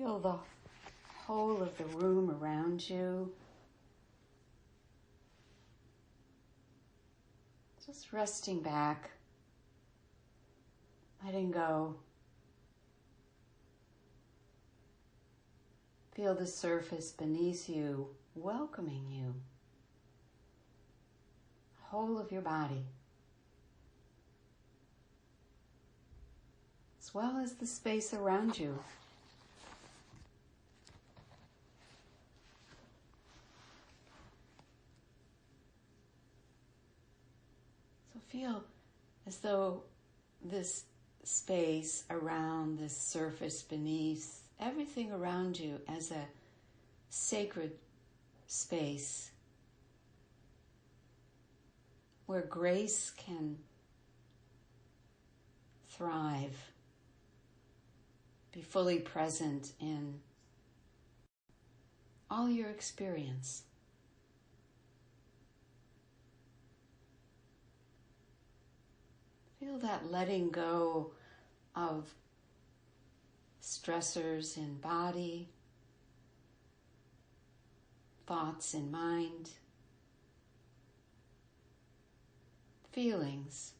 Feel the whole of the room around you. Just resting back, letting go. Feel the surface beneath you, welcoming you. The whole of your body, as well as the space around you. So feel as though this space around, this surface beneath, everything around you as a sacred space where grace can thrive, be fully present in all your experience. Feel that letting go of stressors in body, thoughts in mind, feelings,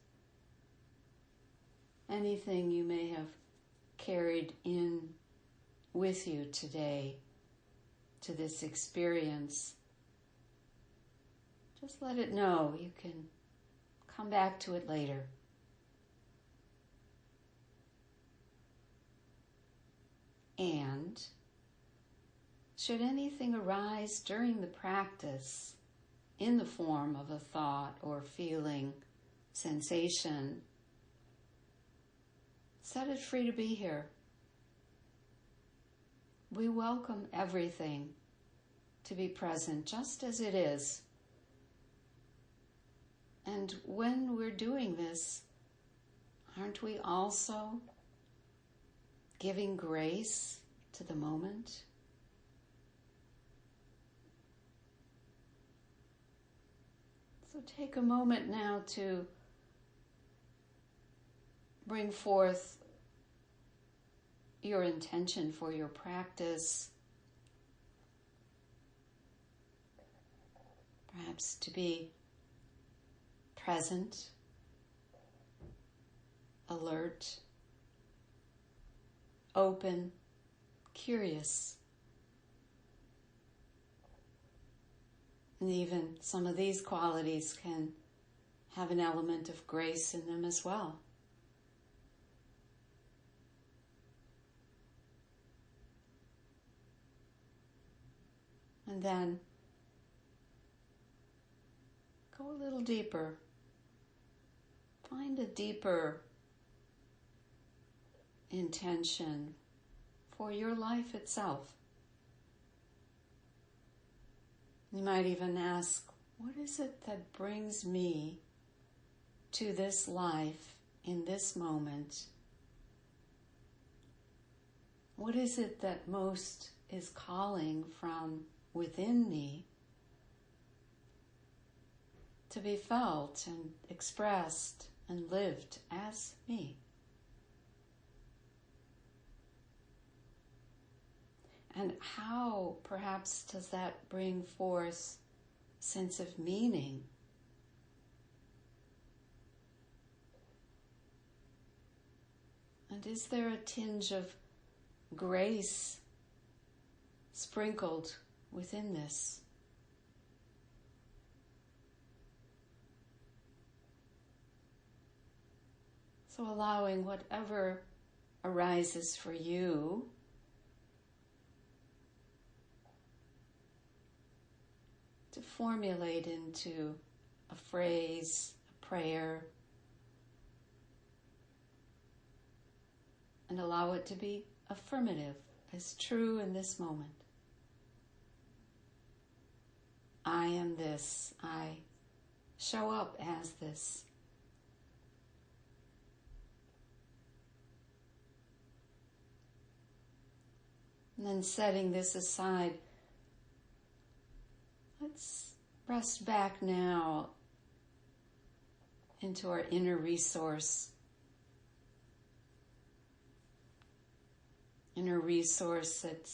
anything you may have carried in with you today to this experience. Just let it know. You can come back to it later. And should anything arise during the practice in the form of a thought or feeling, sensation, set it free to be here. We welcome everything to be present just as it is. And when we're doing this, aren't we also giving grace to the moment? So take a moment now to bring forth your intention for your practice. Perhaps to be present, alert, open, curious. And even some of these qualities can have an element of grace in them as well. And then go a little deeper. Find a deeper intention for your life itself. You might even ask, what is it that brings me to this life in this moment? What is it that most is calling from within me to be felt and expressed and lived as me? And how, perhaps, does that bring forth a sense of meaning? And is there a tinge of grace sprinkled within this? So allowing whatever arises for you to formulate into a phrase, a prayer, and allow it to be affirmative, as true in this moment. I am this. I show up as this. And then setting this aside, let's rest back now into our inner resource inner resource that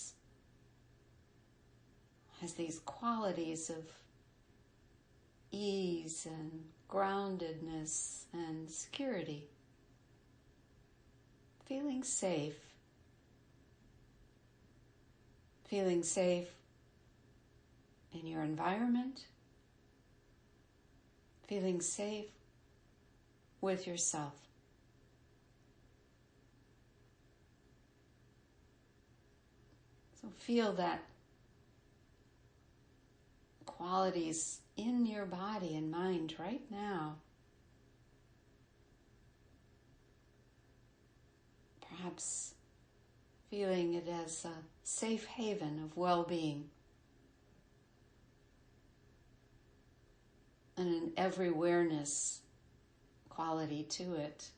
has these qualities of ease and groundedness and security. Feeling safe. Feeling safe in your environment. Feeling safe with yourself. So feel that qualities in your body and mind right now. Perhaps feeling it as a safe haven of well-being. And an every-awareness quality to it.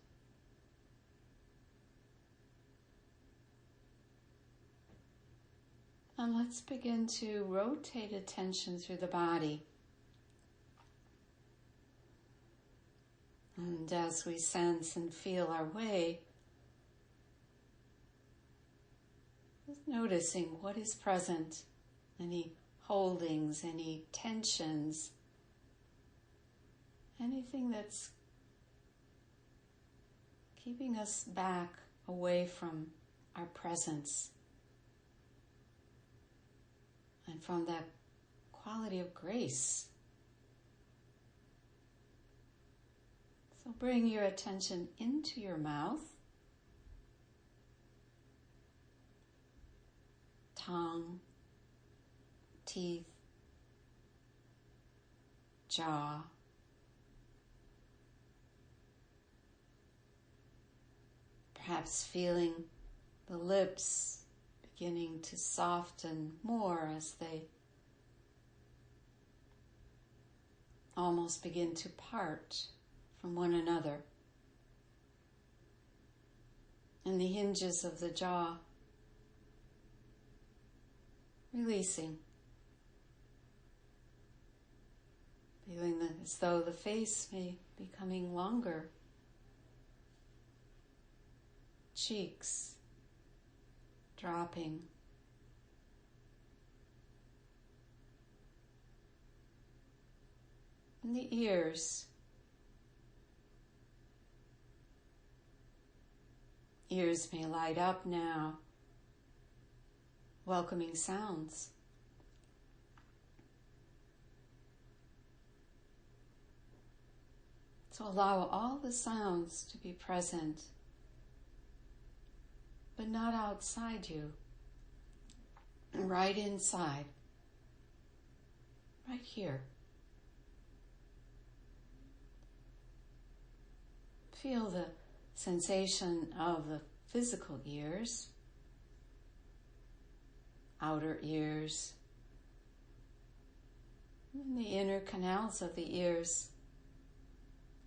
And let's begin to rotate attention through the body. And as we sense and feel our way, just noticing what is present, any holdings, any tensions, anything that's keeping us back away from our presence and from that quality of grace. So bring your attention into your mouth, tongue, teeth, jaw, perhaps feeling the lips beginning to soften more as they almost begin to part from one another. And the hinges of the jaw releasing. Feeling that as though the face may be becoming longer. Cheeks dropping. And the ears. Ears may light up now, welcoming sounds. So allow all the sounds to be present, but not outside you, right inside, right here. Feel the sensation of the physical ears, outer ears, and the inner canals of the ears,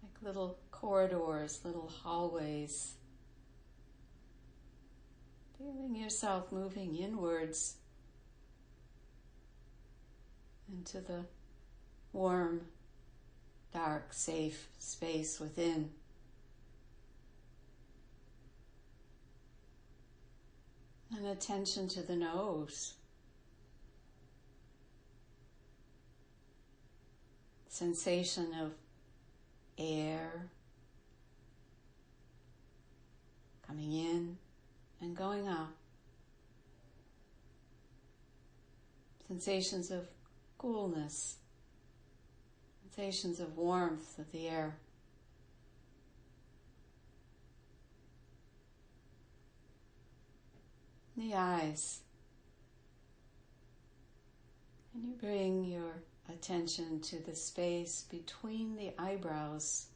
like little corridors, little hallways. Feeling yourself moving inwards into the warm, dark, safe space within. And attention to the nose. Sensation of air coming in and going out. Sensations of coolness. Sensations of warmth of the air. The eyes. And you bring your attention to the space between the eyebrows.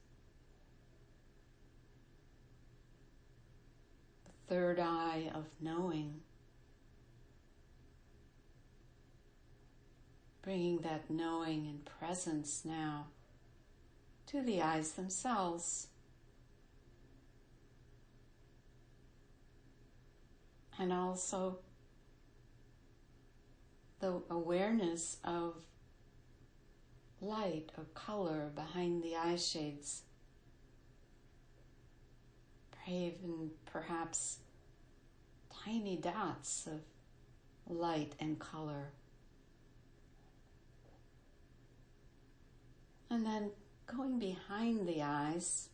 The third eye of knowing. Bringing that knowing and presence now to the eyes themselves. And also the awareness of light or color behind the eye shades. Even perhaps tiny dots of light and color. And then going behind the eyes,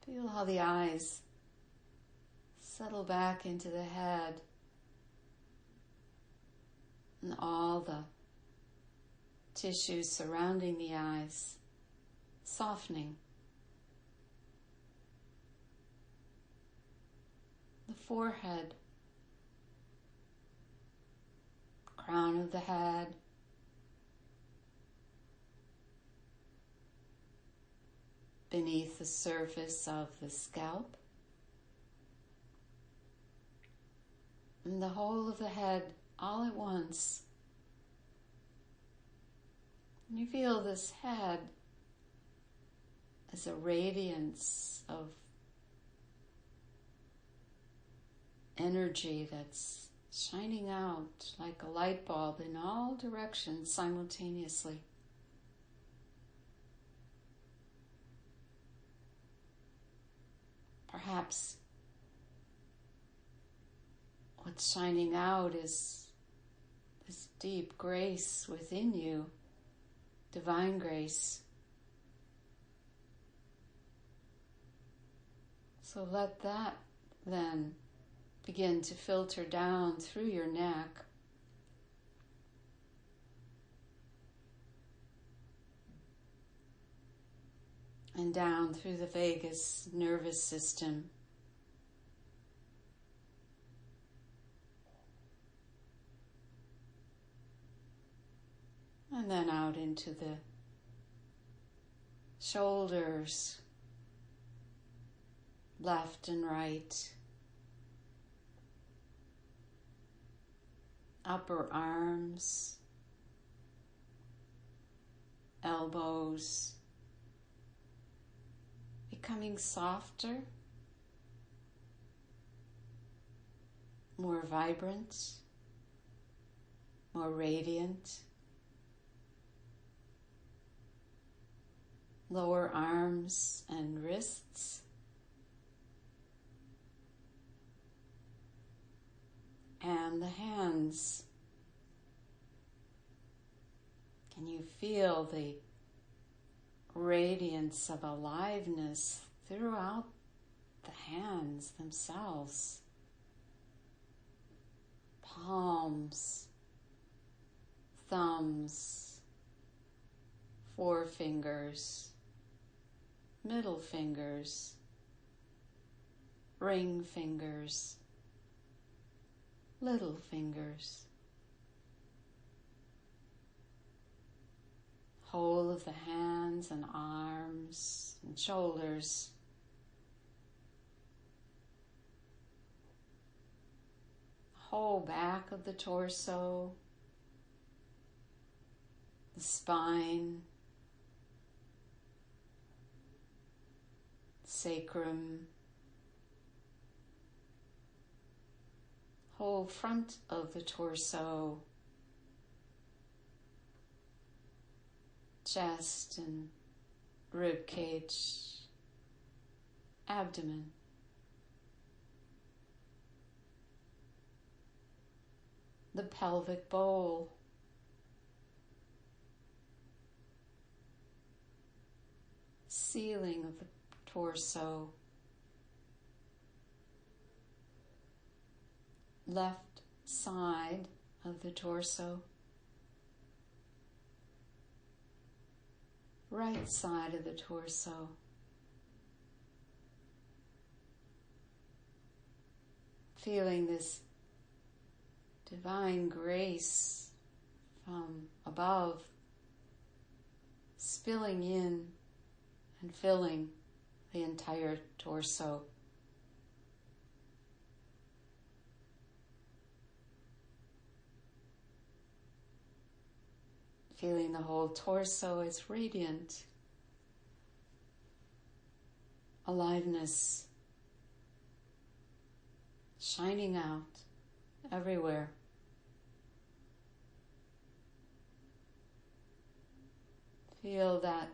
feel how the eyes settle back into the head and all the tissues surrounding the eyes softening. The forehead, crown of the head, beneath the surface of the scalp, and the whole of the head all at once. And you feel this head as a radiance of energy that's shining out like a light bulb in all directions simultaneously. Perhaps what's shining out is this deep grace within you, divine grace. So let that then begin to filter down through your neck, and down through the vagus nervous system, and then out into the shoulders, left and right, upper arms, elbows, becoming softer, more vibrant, more radiant. Lower arms and wrists, and the hands. Can you feel the radiance of aliveness throughout the hands themselves? Palms, thumbs, forefingers, middle fingers, ring fingers, little fingers. Whole of the hands and arms and shoulders. Whole back of the torso, the spine, sacrum, whole front of the torso, chest and rib cage, abdomen. The pelvic bowl, ceiling of the torso, left side of the torso, right side of the torso, feeling this divine grace from above spilling in and filling the entire torso. Feeling the whole torso is radiant. Aliveness shining out everywhere. Feel that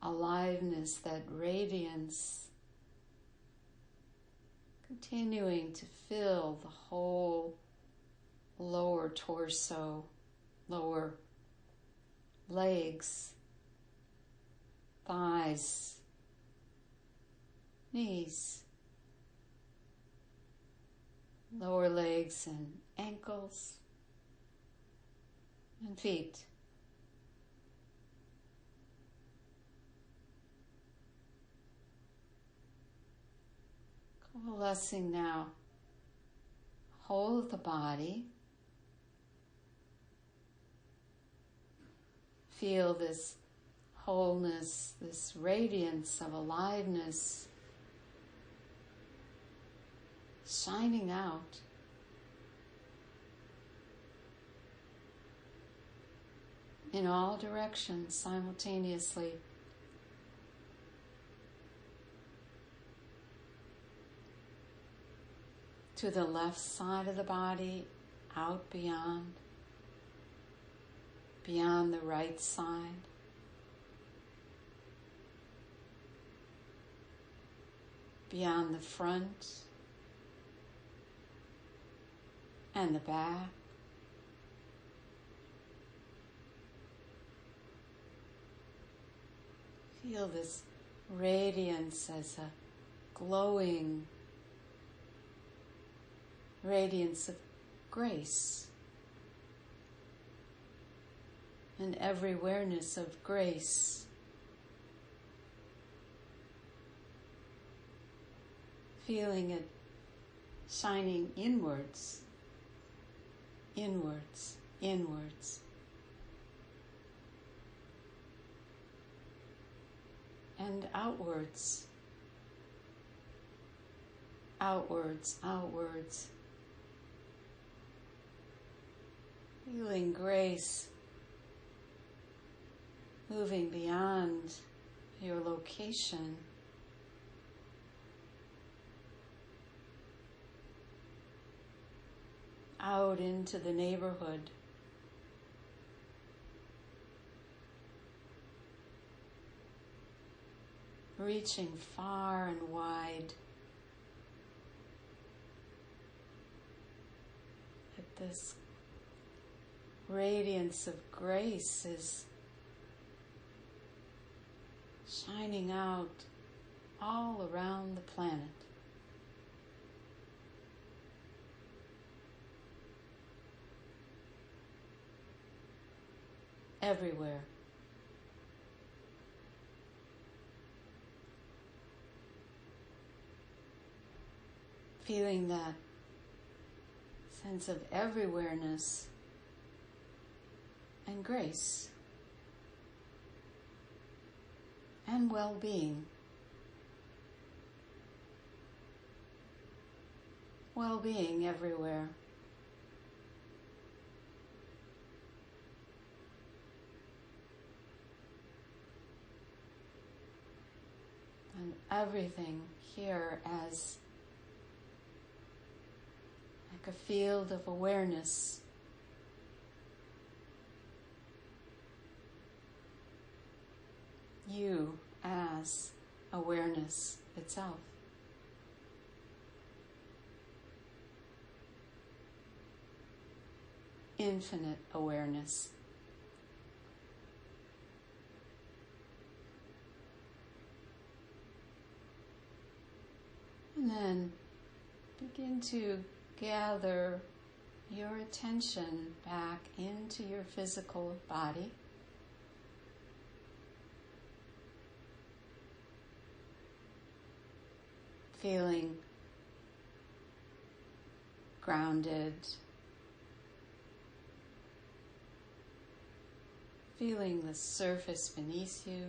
aliveness, that radiance Continuing to fill the whole lower torso, lower legs, thighs, knees, lower legs and ankles, and feet. Coalescing now, whole of the body. Feel this wholeness, this radiance of aliveness shining out. In all directions simultaneously. To the left side of the body, out beyond the right side. Beyond the front and the back. Feel this radiance as a glowing radiance of grace, and every awareness of grace. Feeling it shining inwards, inwards, inwards. And outwards, outwards, outwards. Feeling grace moving beyond your location. Out into the neighborhood. Reaching far and wide. At this radiance of grace is shining out all around the planet. Everywhere. Feeling that sense of everywhereness and grace and well-being. Well-being everywhere. And everything here as like a field of awareness. You as awareness itself. Infinite awareness. And then begin to gather your attention back into your physical body. Feeling grounded. Feeling the surface beneath you.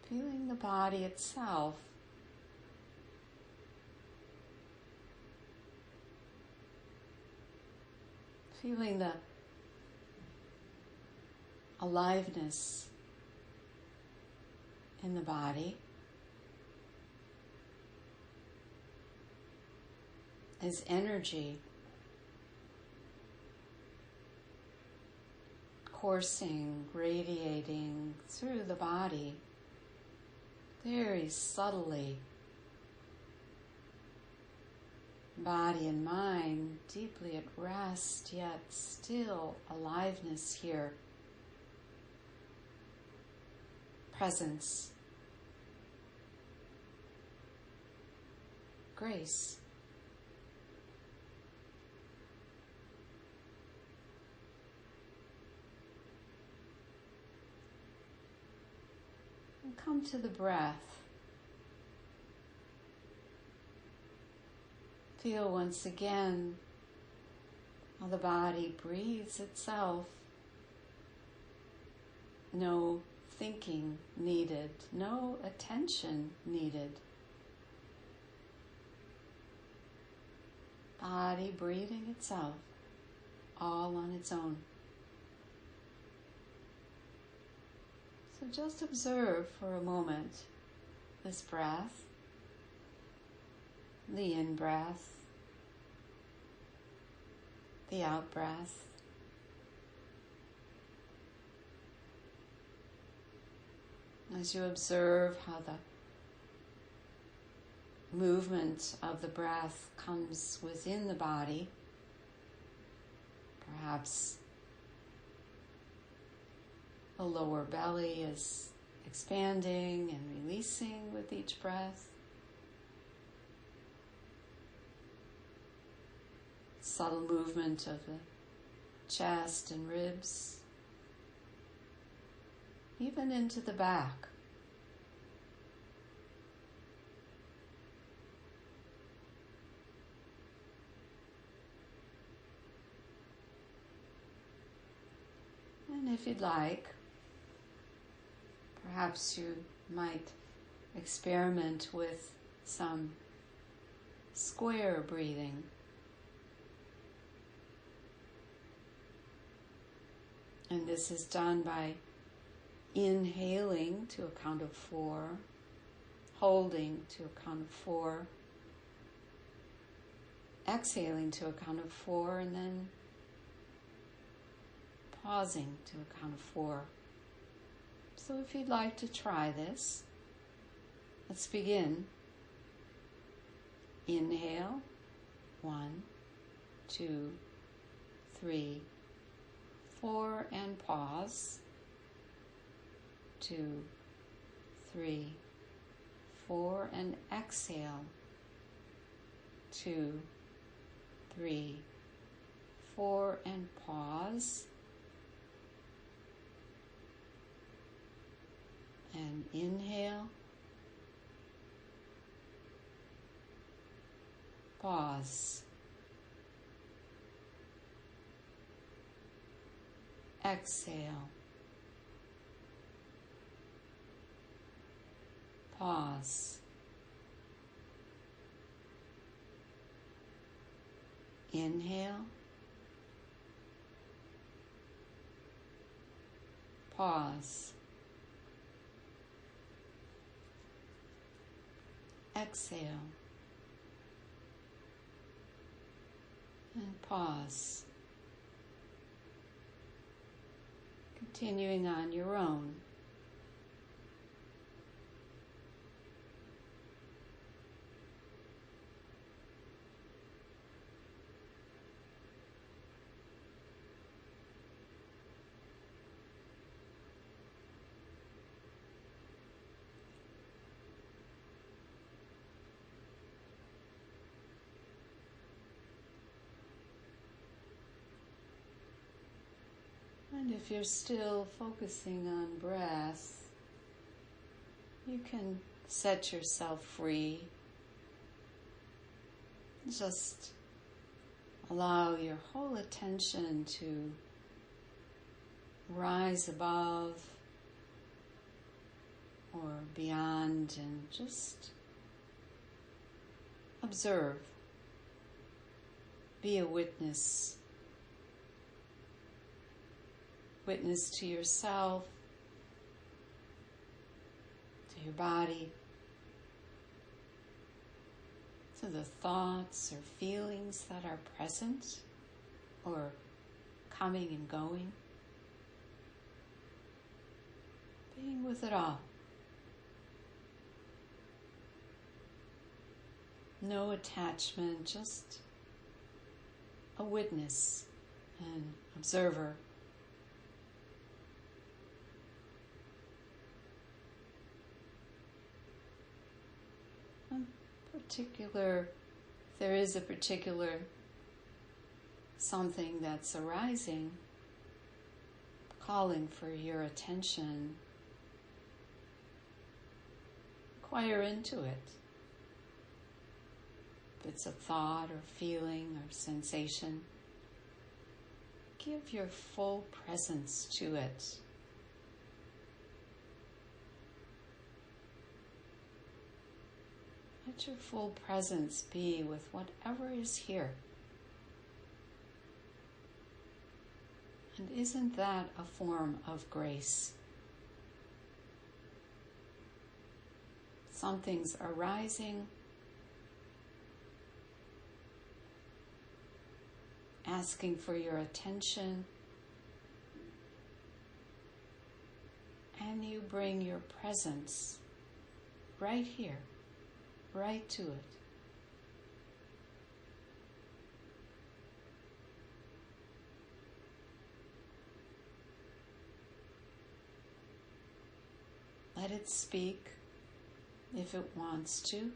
Feeling the body itself. Feeling the aliveness in the body as energy coursing, radiating through the body, very subtly. Body and mind deeply at rest, yet still aliveness here. Presence. Grace. And come to the breath. Feel once again how the body breathes itself. No thinking needed, no attention needed. Body breathing itself, all on its own. So just observe for a moment this breath, the in-breath, the out-breath. As you observe how the movement of the breath comes within the body, perhaps the lower belly is expanding and releasing with each breath. Subtle movement of the chest and ribs, even into the back. And if you'd like, perhaps you might experiment with some square breathing. And this is done by inhaling to a count of 4, holding to a count of 4, exhaling to a count of 4, and then pausing to a count of 4. So if you'd like to try this, let's begin. Inhale, 1, 2, 3, 4, and pause. 2, 3, 4, and exhale. 2, 3, 4, and pause. And inhale, pause, exhale, pause, inhale, pause, exhale, and pause. Continuing on your own. And if you're still focusing on breath, you can set yourself free. Just allow your whole attention to rise above or beyond and just observe. Be a witness. Witness to yourself, to your body, to the thoughts or feelings that are present or coming and going. Being with it all. No attachment, just a witness, an observer. There is a particular something that's arising, calling for your attention. Inquire into it. If it's a thought or feeling or sensation, give your full presence to it. Let your full presence be with whatever is here. And isn't that a form of grace? Something's arising, asking for your attention, and you bring your presence right here, right to it. Let it speak if it wants to.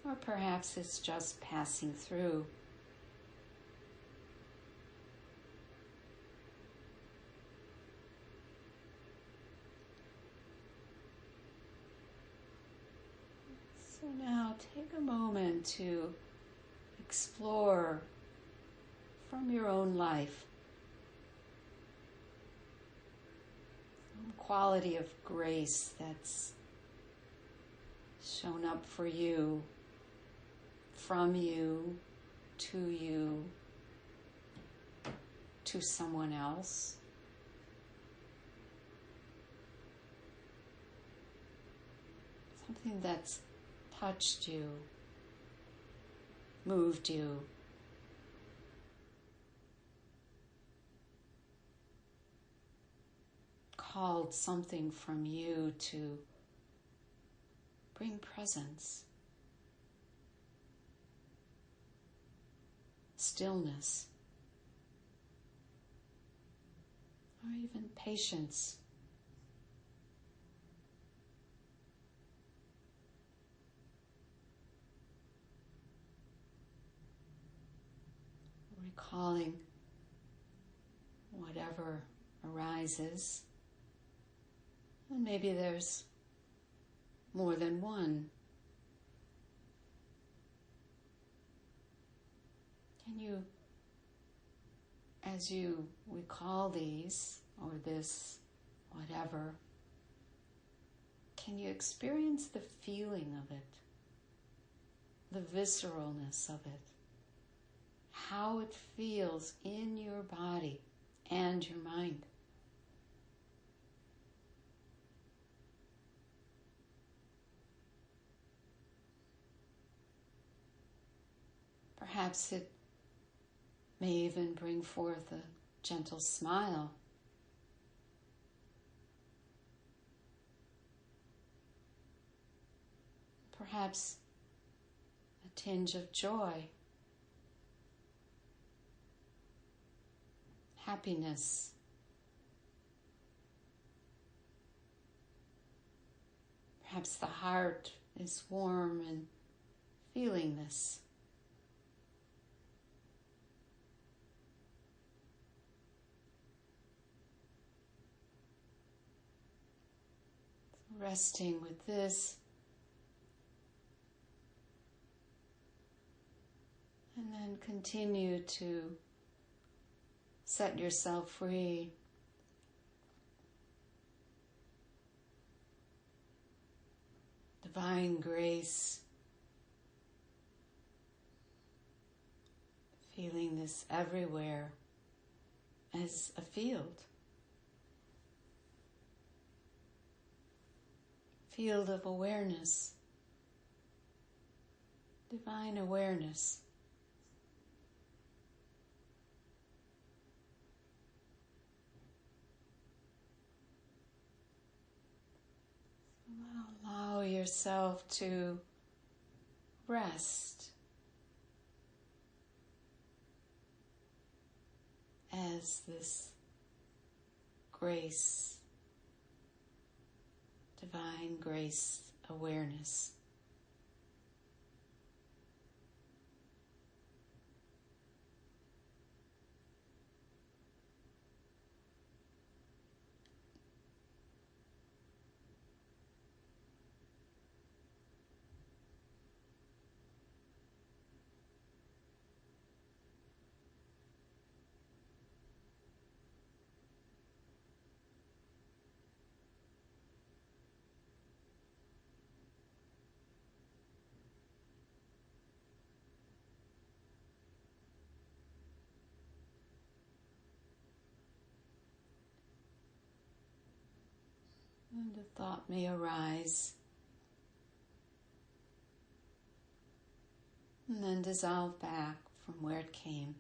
Or perhaps it's just passing through. So now take a moment to explore from your own life some quality of grace that's shown up for you, from you, to someone else. Something that's touched you, moved you. Called something from you to bring presence, stillness, or even patience. Recalling whatever arises. And maybe there's more than one. Can you, as you recall these, or this, whatever, can you experience the feeling of it, the visceralness of it, how it feels in your body and your mind? Perhaps it may even bring forth a gentle smile. Perhaps a tinge of joy, happiness. Perhaps the heart is warm and feeling this. Resting with this, and then continue to set yourself free. Divine grace, feeling this everywhere as a field. Field of awareness, divine awareness. Allow allow yourself to rest as this grace, divine grace awareness. And a thought may arise and then dissolve back from where it came.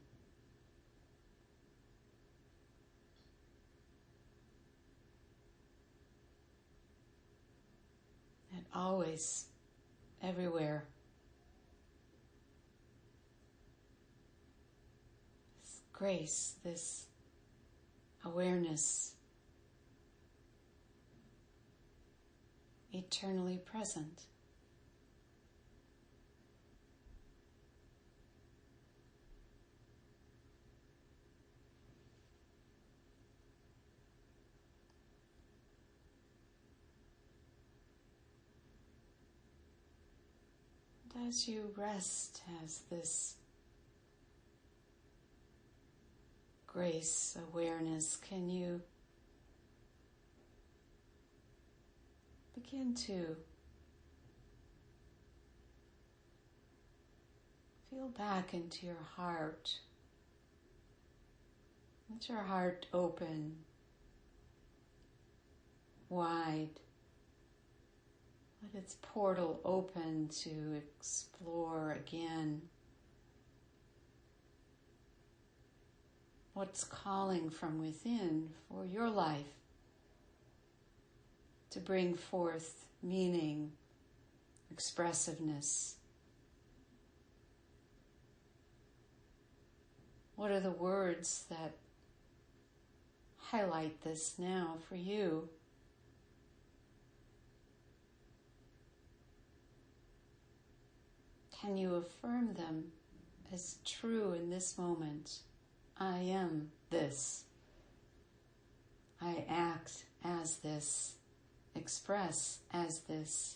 And always, everywhere, this grace, this awareness, eternally present. And as you rest as this grace awareness, can you begin to feel back into your heart? Let your heart open, wide. Let its portal open to explore again what's calling from within for your life to bring forth meaning, expressiveness. What are the words that highlight this now for you? Can you affirm them as true in this moment? I am this. I act as this. Express as this.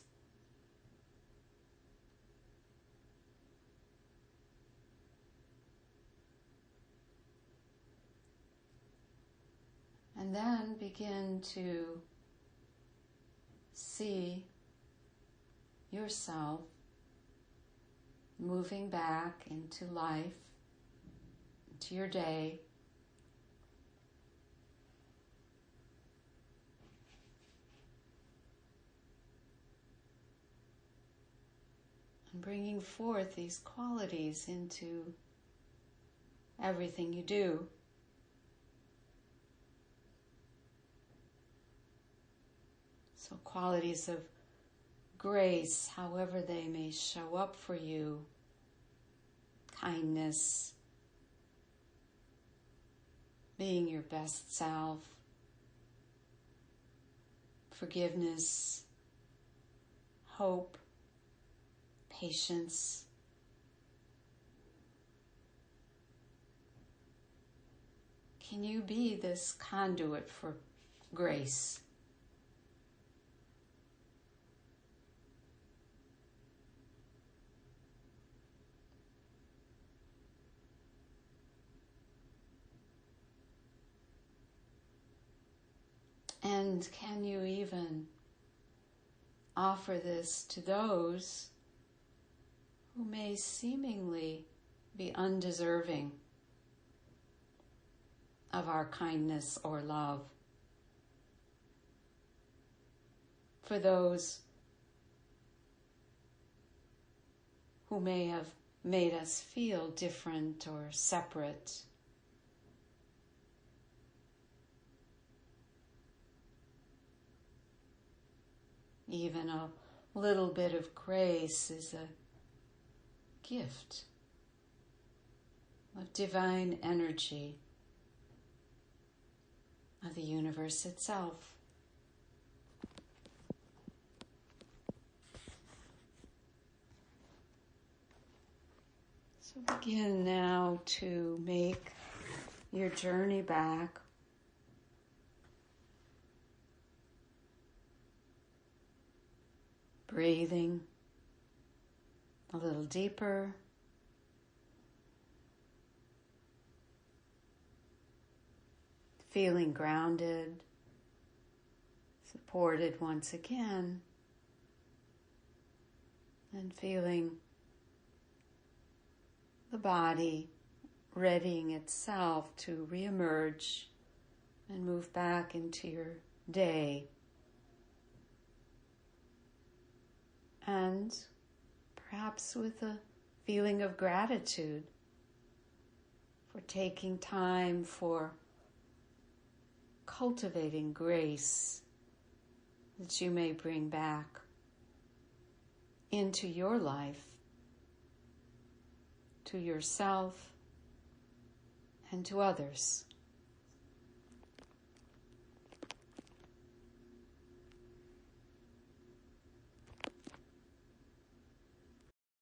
And then begin to see yourself moving back into life, into your day, and bringing forth these qualities into everything you do. So qualities of grace, however they may show up for you, kindness, being your best self, forgiveness, hope, patience. Can you be this conduit for grace? And can you even offer this to those who may seemingly be undeserving of our kindness or love? For those who may have made us feel different or separate. Even a little bit of grace is a gift of divine energy of the universe itself. So begin now to make your journey back. Breathing a little deeper. Feeling grounded, supported once again, and feeling the body readying itself to reemerge and move back into your day. And perhaps with a feeling of gratitude for taking time for cultivating grace that you may bring back into your life, to yourself and to others.